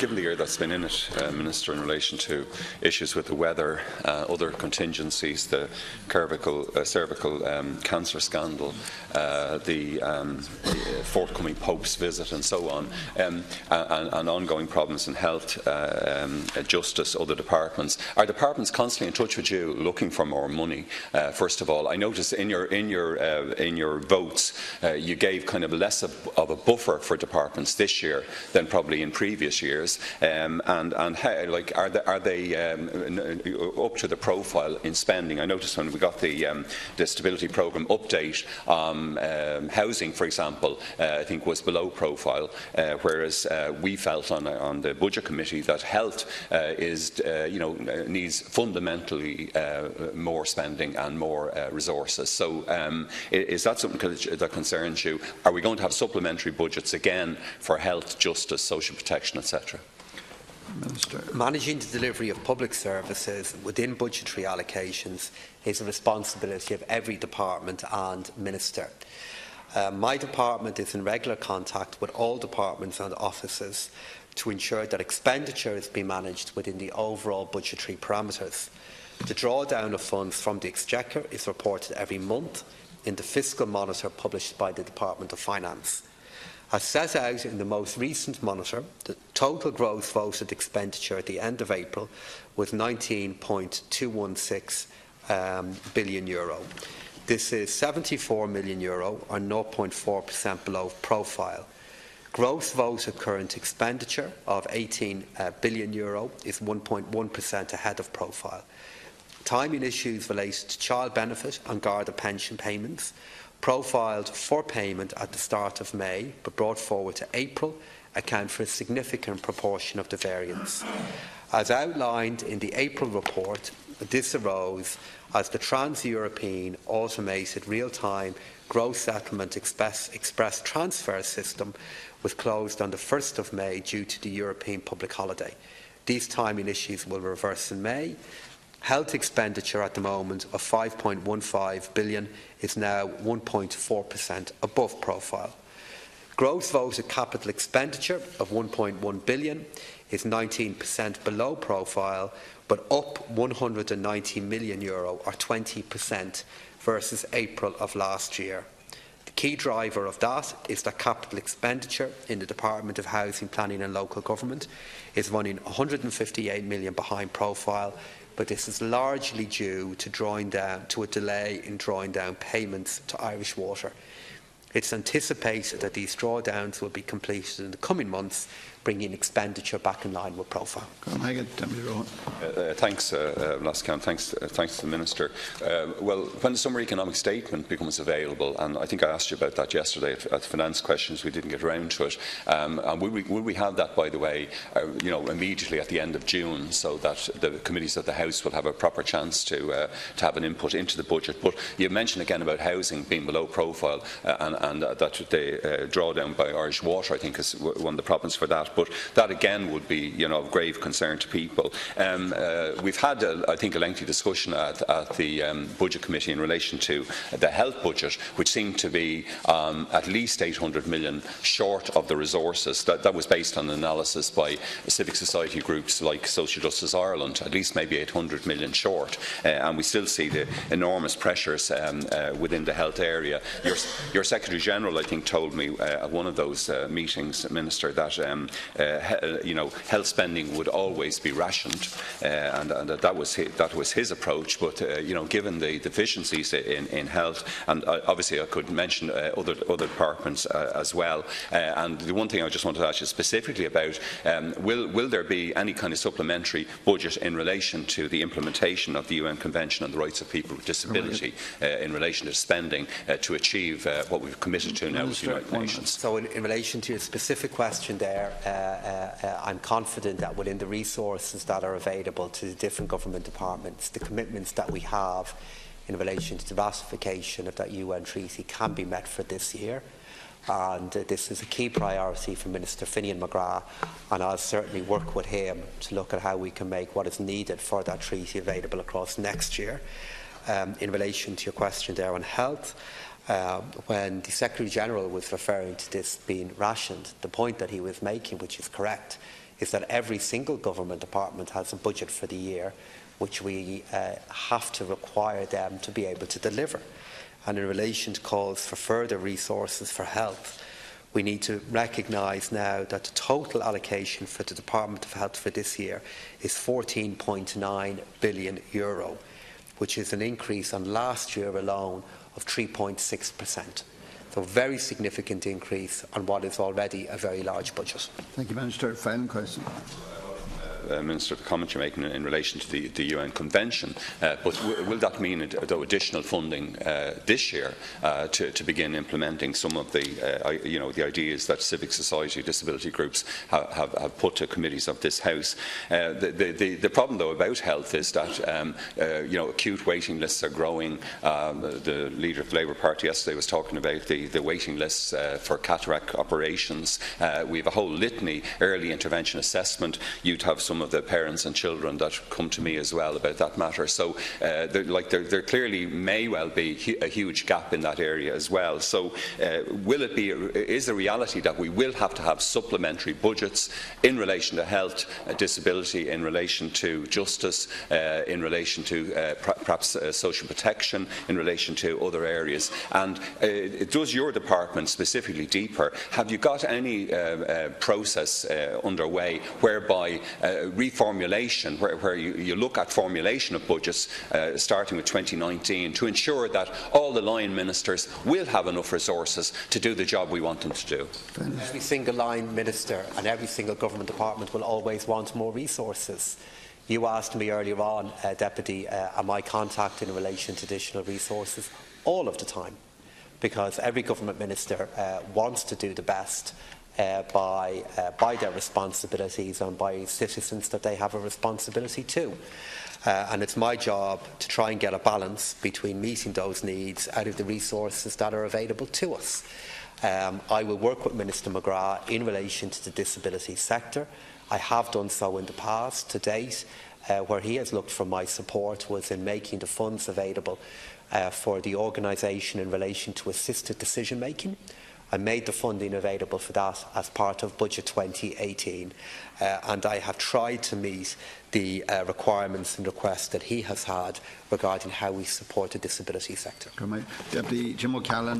given the year that's been in it, Minister, in relation to issues with the weather, other contingencies, the cervical cancer scandal, the forthcoming Pope's visit and so on, and ongoing problems in health, justice, other departments, are departments constantly in touch with you looking for more money? First of all, I noticed in your votes you gave kind of less of a buffer for departments this year than probably in previous years, and how, like, are they up to the profile in spending? I noticed when we got the stability programme update, housing, for example, I think was below profile, whereas we felt on the budget committee that health needs fundamentally more spending and more resources. So is that something that concerns you? Are we going to have supplementary budgets again for health, justice, social protection, etc.? Minister. Managing the delivery of public services within budgetary allocations is a responsibility of every department and minister. My department is in regular contact with all departments and offices to ensure that expenditure is being managed within the overall budgetary parameters. The drawdown of funds from the Exchequer is reported every month in the Fiscal Monitor published by the Department of Finance. As set out in the most recent monitor, the total gross voted expenditure at the end of April was €19.216 billion. This is €74 million, or 0.4% below profile. Gross voted current expenditure of €18 billion is 1.1% ahead of profile. Timing issues related to child benefit and Garda pension payments, profiled for payment at the start of May but brought forward to April, account for a significant proportion of the variance. As outlined in the April report, this arose as the trans-European automated real-time gross settlement express transfer system was closed on the 1st of May due to the European public holiday. These timing issues will reverse in May. Health expenditure at the moment of €5.15 billion is now 1.4% above profile. Gross voted capital expenditure of €1.1 billion is 19% below profile, but up €190 million, or 20% versus April of last year. The key driver of that is that capital expenditure in the Department of Housing, Planning and Local Government is running €158 million behind profile, but this is largely due to a delay in drawing down payments to Irish Water. It's anticipated that these drawdowns will be completed in the coming months, bringing expenditure back in line with profile. Thanks, Lascan. Thanks to the Minister. Well, when the summer economic statement becomes available, and I think I asked you about that yesterday at the finance questions, we didn't get around to it. And will we have that, by the way, immediately at the end of June, so that the committees of the House will have a proper chance to have an input into the budget? But you mentioned again about housing being below profile, and that the drawdown by Irish Water, I think, is one of the problems for that. But that again would be, of grave concern to people. We've had, I think, a lengthy discussion at the Budget Committee in relation to the health budget, which seemed to be at least 800 million short of the resources. That was based on analysis by civic society groups like Social Justice Ireland, at least maybe 800 million short. And we still see the enormous pressures within the health area. Your Secretary General, I think, told me at one of those meetings, Minister, that health spending would always be rationed, and that was his approach. But given the deficiencies in health, and obviously I could mention other departments as well. And the one thing I just wanted to ask you specifically about: will there be any kind of supplementary budget in relation to the implementation of the UN Convention on the Rights of People with Disability in relation to spending to achieve what we've committed to now with the United Nations? So in relation to your specific question there, I'm confident that within the resources that are available to the different government departments, the commitments that we have in relation to the ratification of that UN treaty can be met for this year. And this is a key priority for Minister Finian McGrath, and I'll certainly work with him to look at how we can make what is needed for that treaty available across next year. In relation to your question there on health, when the Secretary General was referring to this being rationed, the point that he was making, which is correct, is that every single government department has a budget for the year which we have to require them to be able to deliver. And in relation to calls for further resources for health, we need to recognise now that the total allocation for the Department of Health for this year is €14.9 billion, which is an increase on last year alone of 3.6%. So a very significant increase on what is already a very large budget. Thank you, Minister. Final question. Minister, the comment you're making in relation to the UN Convention, but will that mean additional funding this year to begin implementing some of the ideas that civic society disability groups have put to committees of this House? The problem, though, about health is that acute waiting lists are growing. The leader of the Labour Party yesterday was talking about the waiting lists for cataract operations. We have a whole litany, early intervention assessment. You'd have some of the parents and children that come to me as well about that matter. So there clearly may well be a huge gap in that area as well. So is the reality that we will have to have supplementary budgets in relation to health, disability, in relation to justice, in relation to perhaps social protection, in relation to other areas? And does your department, specifically deeper, have you got any process underway whereby reformulation, where you look at formulation of budgets starting with 2019 to ensure that all the line ministers will have enough resources to do the job we want them to do? Every single line minister and every single government department will always want more resources. You asked me earlier on, Deputy, am I contacted in relation to additional resources? All of the time, because every government minister wants to do the best by their responsibilities and by citizens that they have a responsibility to. And it's my job to try and get a balance between meeting those needs out of the resources that are available to us. I will work with Minister McGrath in relation to the disability sector. I have done so in the past. To date, where he has looked for my support was in making the funds available for the organisation in relation to assisted decision making. I made the funding available for that as part of Budget 2018, and I have tried to meet the requirements and requests that he has had regarding how we support the disability sector. Deputy Jim O'Callaghan.